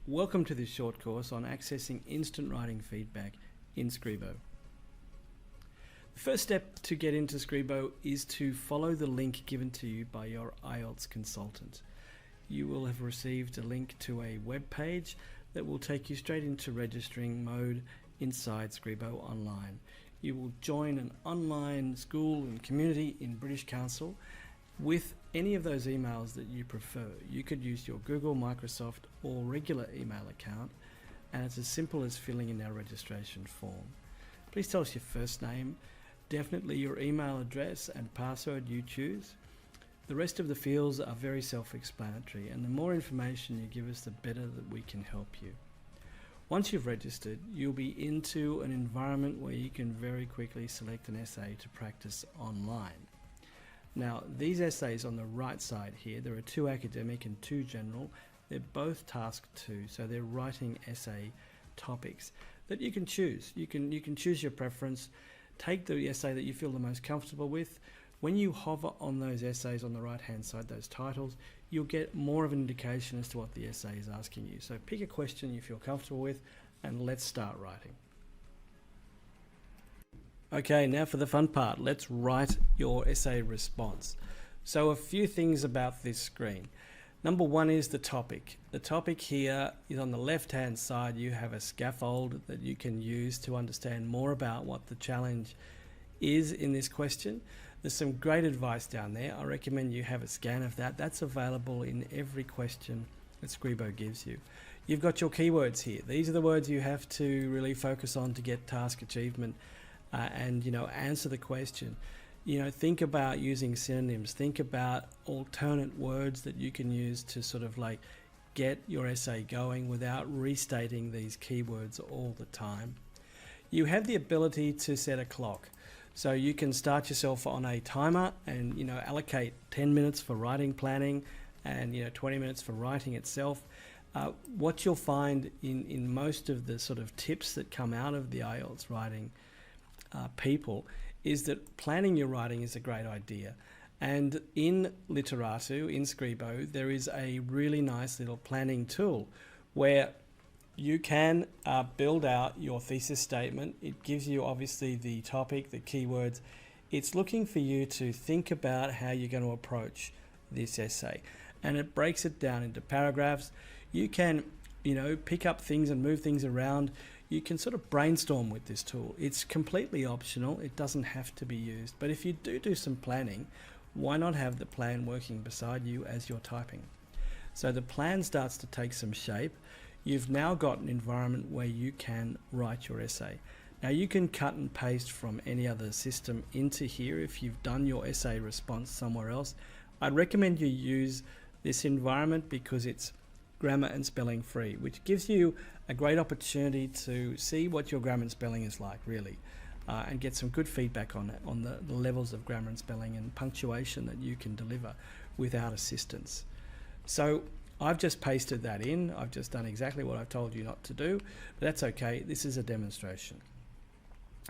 Welcome to this short course on accessing instant writing feedback in Scribo. The first step to get into Scribo is to follow the link given to you by your Ielts consultant. You will have received a link to a web page that will take you straight into registering mode inside Scribo Online. You will join an online school and community in British Council with any of those emails that you prefer. You could use your Google, Microsoft or regular email account, and it's as simple as filling in our registration form. Please tell us your first name, definitely your email address and password you choose. The rest of the fields are very self-explanatory, and the more information you give us, the better that we can help you. Once you've registered, you'll be into an environment where you can very quickly select an essay to practice online. Now, these essays on the right side here, there are 2 academic and 2 general. They're both task 2, so they're writing essay topics that you can choose. You can choose your preference. Take the essay that you feel the most comfortable with. When you hover on those essays on the right hand side, those titles, you'll get more of an indication as to what the essay is asking you. So pick a question you feel comfortable with and let's start writing. Okay, now for the fun part. Let's write your essay response. So a few things about this screen. Number 1 is the topic. The topic here is on the left hand side. You have a scaffold that you can use to understand more about what the challenge is in this question. There's some great advice down there. I recommend you have a scan of that. That's available in every question that Scribo gives you. You've got your keywords here. These are the words you have to really focus on to get task achievement and answer the question. Think about using synonyms. Think about alternate words that you can use to sort of like get your essay going without restating these keywords all the time. You have the ability to set a clock. So you can start yourself on a timer and allocate 10 minutes for writing planning and 20 minutes for writing itself. What you'll find in most of the sort of tips that come out of the Ielts writing people is that planning your writing is a great idea. And in Literatu, in Scribo, there is a really nice little planning tool where you can build out your thesis statement. It gives you obviously the topic, the keywords. It's looking for you to think about how you're going to approach this essay. And it breaks it down into paragraphs. You can, pick up things and move things around. You can sort of brainstorm with this tool. It's completely optional. It doesn't have to be used. But if you do some planning, why not have the plan working beside you as you're typing? So the plan starts to take some shape. You've now got an environment where you can write your essay. Now you can cut and paste from any other system into here if you've done your essay response somewhere else. I'd recommend you use this environment because it's grammar and spelling free, which gives you a great opportunity to see what your grammar and spelling is like really, and get some good feedback on it, on the levels of grammar and spelling and punctuation that you can deliver without assistance. So I've just pasted that in. I've just done exactly what I've told you not to do, but that's okay. This is a demonstration.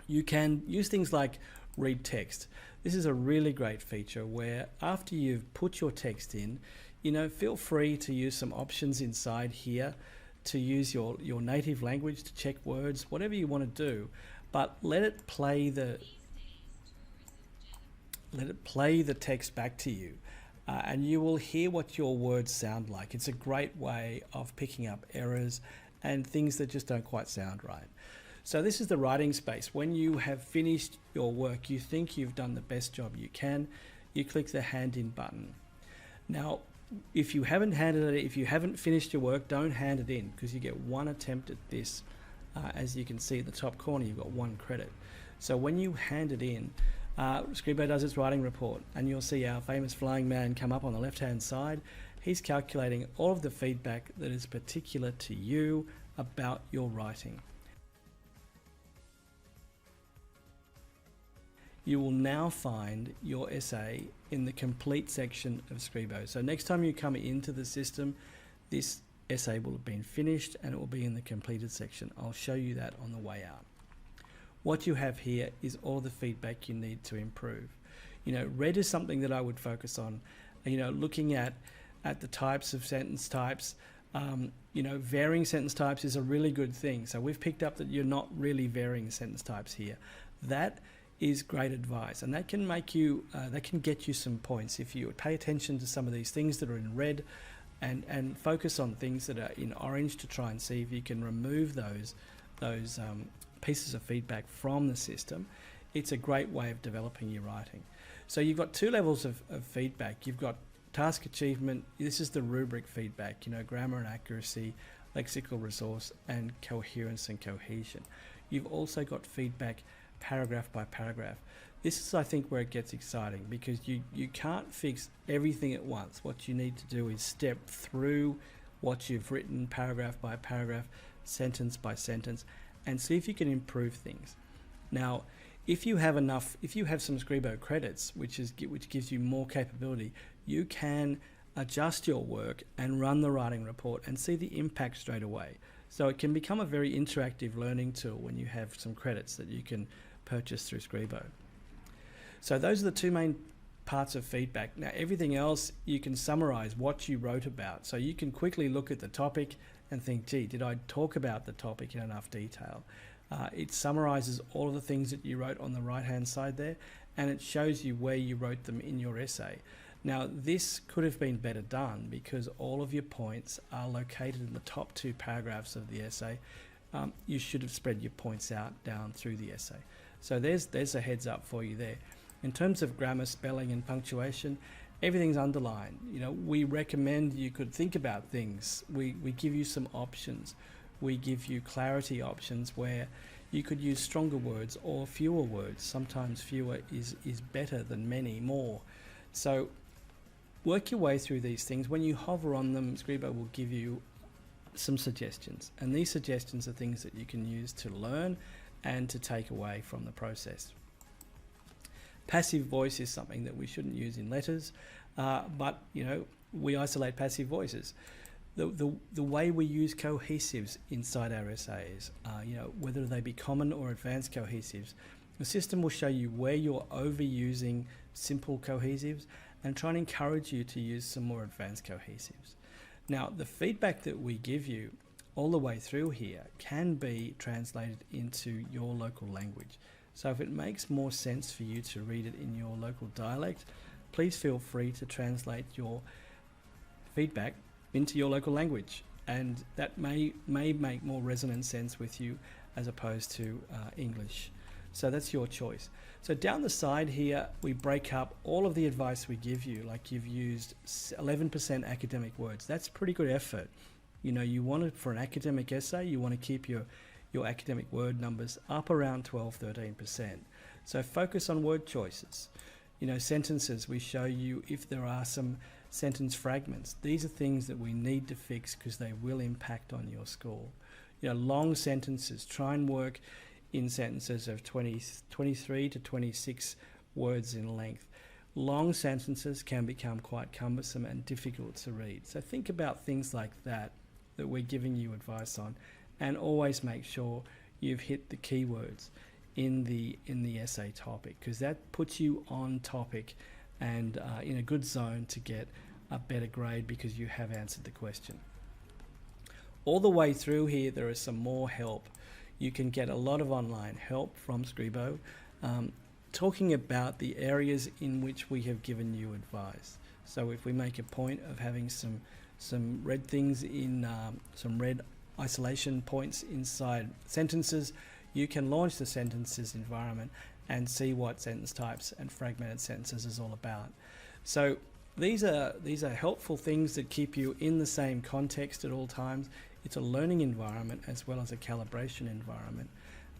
You can use things like read text. This is a really great feature where after you've put your text in, feel free to use some options inside here to use your native language to check words, whatever you want to do, but let it play the text back to you. And you will hear what your words sound like. It's a great way of picking up errors and things that just don't quite sound right. So this is the writing space. When you have finished your work, you think you've done the best job you can, you click the hand in button. Now, if you haven't finished your work, don't hand it in because you get 1 attempt at this. As you can see at the top corner, you've got 1 credit. So when you hand it in, Scribo does its writing report, and you'll see our famous flying man come up on the left hand side. He's calculating all of the feedback that is particular to you about your writing. You will now find your essay in the complete section of Scribo. So next time you come into the system, this essay will have been finished and it will be in the completed section. I'll show you that on the way out. What you have here is all the feedback you need to improve. Red is something that I would focus on, looking at the types of sentence types, You know, varying sentence types is a really good thing. So we've picked up that you're not really varying sentence types here. That is great advice, and that can make you, that can get you some points if you pay attention to some of these things that are in red, and focus on things that are in orange to try and see if you can remove those pieces of feedback from the system. It's a great way of developing your writing. So you've got two levels of feedback. You've got task achievement. This is the rubric feedback, you know, grammar and accuracy, lexical resource, and coherence and cohesion. You've also got feedback paragraph by paragraph. This is, I think, where it gets exciting, because you can't fix everything at once. What you need to do is step through what you've written paragraph by paragraph, sentence by sentence, and see if you can improve things. Now, if you have some Scribo credits, which gives you more capability, you can adjust your work and run the writing report and see the impact straight away. So it can become a very interactive learning tool when you have some credits that you can purchase through Scribo. So those are the two main parts of feedback. Now, everything else, you can summarize what you wrote about. So you can quickly look at the topic and think, gee, did I talk about the topic in enough detail? It summarizes all of the things that you wrote on the right-hand side there, and it shows you where you wrote them in your essay. Now, this could have been better done because all of your points are located in the top two paragraphs of the essay. You should have spread your points out down through the essay. So there's a heads up for you there. In terms of grammar, spelling, and punctuation, everything's underlined. You know, we recommend you could think about things. We give you some options. We give you clarity options where you could use stronger words or fewer words. Sometimes fewer is better than many more. So work your way through these things. When you hover on them, Scribo will give you some suggestions. And these suggestions are things that you can use to learn and to take away from the process. Passive voice is something that we shouldn't use in letters, but you know, we isolate passive voices. The way we use cohesives inside our essays, you know, whether they be common or advanced cohesives, the system will show you where you're overusing simple cohesives and try and encourage you to use some more advanced cohesives. Now, the feedback that we give you all the way through here can be translated into your local language. So if it makes more sense for you to read it in your local dialect, please feel free to translate your feedback into your local language, and that may make more resonant sense with you as opposed to English. So that's your choice. So down the side here, we break up all of the advice we give you. Like, you've used 11% academic words. That's pretty good effort. You know, you want it for an academic essay, you want to keep your academic word numbers up around 12-13%. So focus on word choices. You know, sentences, we show you if there are some sentence fragments. These are things that we need to fix because they will impact on your score. You know, long sentences, try and work in sentences of 23 to 26 words in length. Long sentences can become quite cumbersome and difficult to read. So think about things like that we're giving you advice on, and always make sure you've hit the keywords in the essay topic, because that puts you on topic and in a good zone to get a better grade because you have answered the question. All the way through here, there is some more help. You can get a lot of online help from Scribo, talking about the areas in which we have given you advice. So if we make a point of having some red things in, some red isolation points inside sentences, you can launch the sentences environment and see what sentence types and fragmented sentences is all about. So these are helpful things that keep you in the same context at all times. It's a learning environment as well as a calibration environment.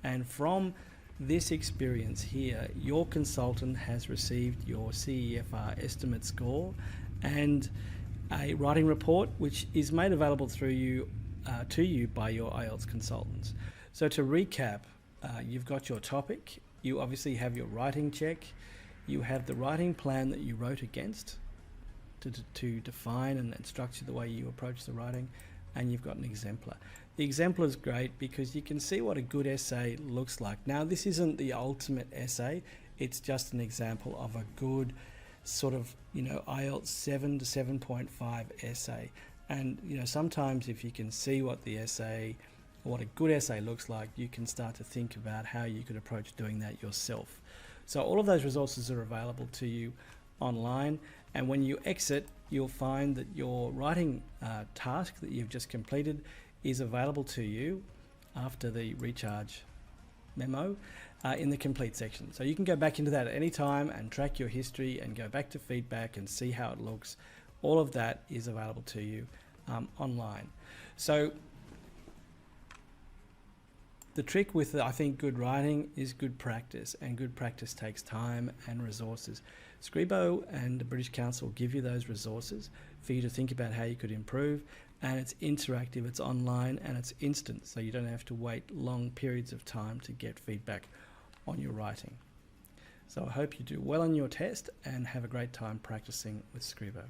And from this experience here, your consultant has received your CEFR estimate score and a writing report, which is made available through you to you by your Ielts consultants. So to recap, you've got your topic, you obviously have your writing check, you have the writing plan that you wrote against to define and structure the way you approach the writing, and you've got an exemplar. The exemplar is great because you can see what a good essay looks like. Now, this isn't the ultimate essay, it's just an example of a good sort of, you know, IELTS 7 to 7.5 essay. And sometimes if you can see what the essay, what a good essay looks like, you can start to think about how you could approach doing that yourself. So all of those resources are available to you online, and when you exit, you'll find that your writing task that you've just completed is available to you after the recharge memo in the complete section. So you can go back into that at any time and track your history and go back to feedback and see how it looks. All of that is available to you online. So the trick with, I think, good writing is good practice, and good practice takes time and resources. Scribo and the British Council give you those resources for you to think about how you could improve, and it's interactive, it's online, and it's instant, so you don't have to wait long periods of time to get feedback on your writing. So I hope you do well on your test and have a great time practicing with Scribo.